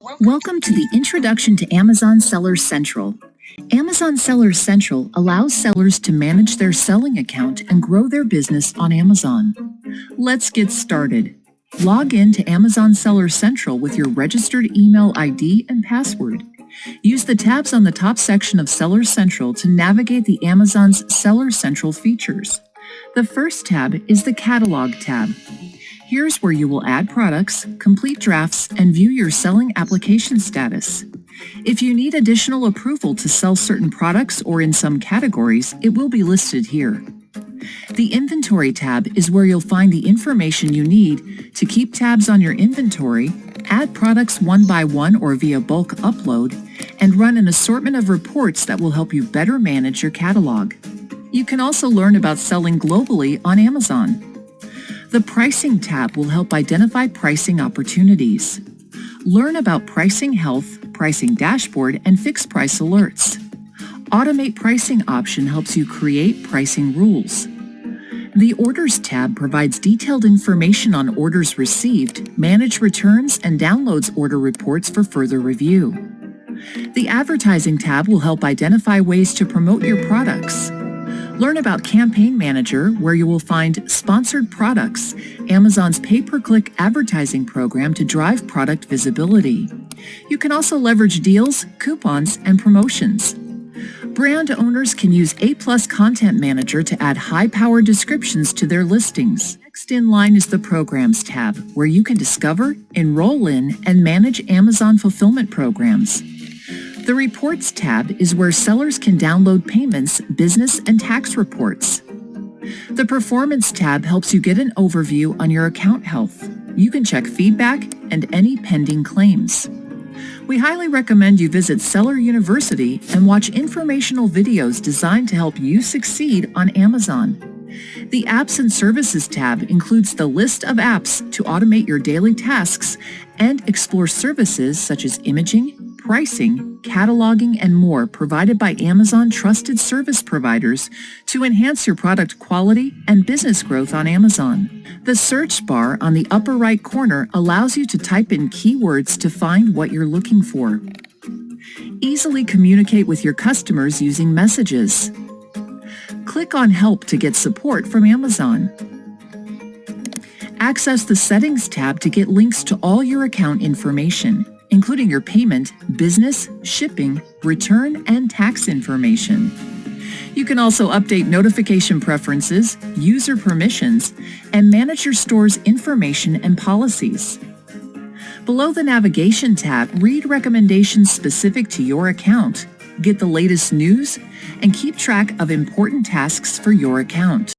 Welcome to the Introduction to Amazon Seller Central. Amazon Seller Central allows sellers to manage their selling account and grow their business on Amazon. Let's get started. Log in to Amazon Seller Central with your registered email ID and password. Use the tabs on the top section of Seller Central to navigate the Amazon's Seller Central features. The first tab is the Catalog tab. Here's where you will add products, complete drafts, and view your selling application status. If you need additional approval to sell certain products or in some categories, it will be listed here. The Inventory tab is where you'll find the information you need to keep tabs on your inventory, add products one by one or via bulk upload, and run an assortment of reports that will help you better manage your catalog. You can also learn about selling globally on Amazon. The Pricing tab will help identify pricing opportunities. Learn about pricing health, pricing dashboard, and fixed price alerts. Automate pricing option helps you create pricing rules. The Orders tab provides detailed information on orders received, manage returns, and downloads order reports for further review. The Advertising tab will help identify ways to promote your products. Learn about Campaign Manager, where you will find sponsored products, Amazon's pay-per-click advertising program to drive product visibility. You can also leverage deals, coupons, and promotions. Brand owners can use A+ Content Manager to add high-powered descriptions to their listings. Next in line is the Programs tab, where you can discover, enroll in, and manage Amazon fulfillment programs. The Reports tab is where sellers can download payments, business, and tax reports. The Performance tab helps you get an overview on your account health. You can check feedback and any pending claims. We highly recommend you visit Seller University and watch informational videos designed to help you succeed on Amazon. The Apps and Services tab includes the list of apps to automate your daily tasks and explore services such as imaging, pricing, cataloging, and more provided by Amazon trusted service providers to enhance your product quality and business growth on Amazon. The search bar on the upper right corner allows you to type in keywords to find what you're looking for. Easily communicate with your customers using messages. Click on Help to get support from Amazon. Access the Settings tab to get links to all your account information, including your payment, business, shipping, return, and tax information. You can also update notification preferences, user permissions, and manage your store's information and policies. Below the Navigation tab, read recommendations specific to your account, get the latest news, and keep track of important tasks for your account.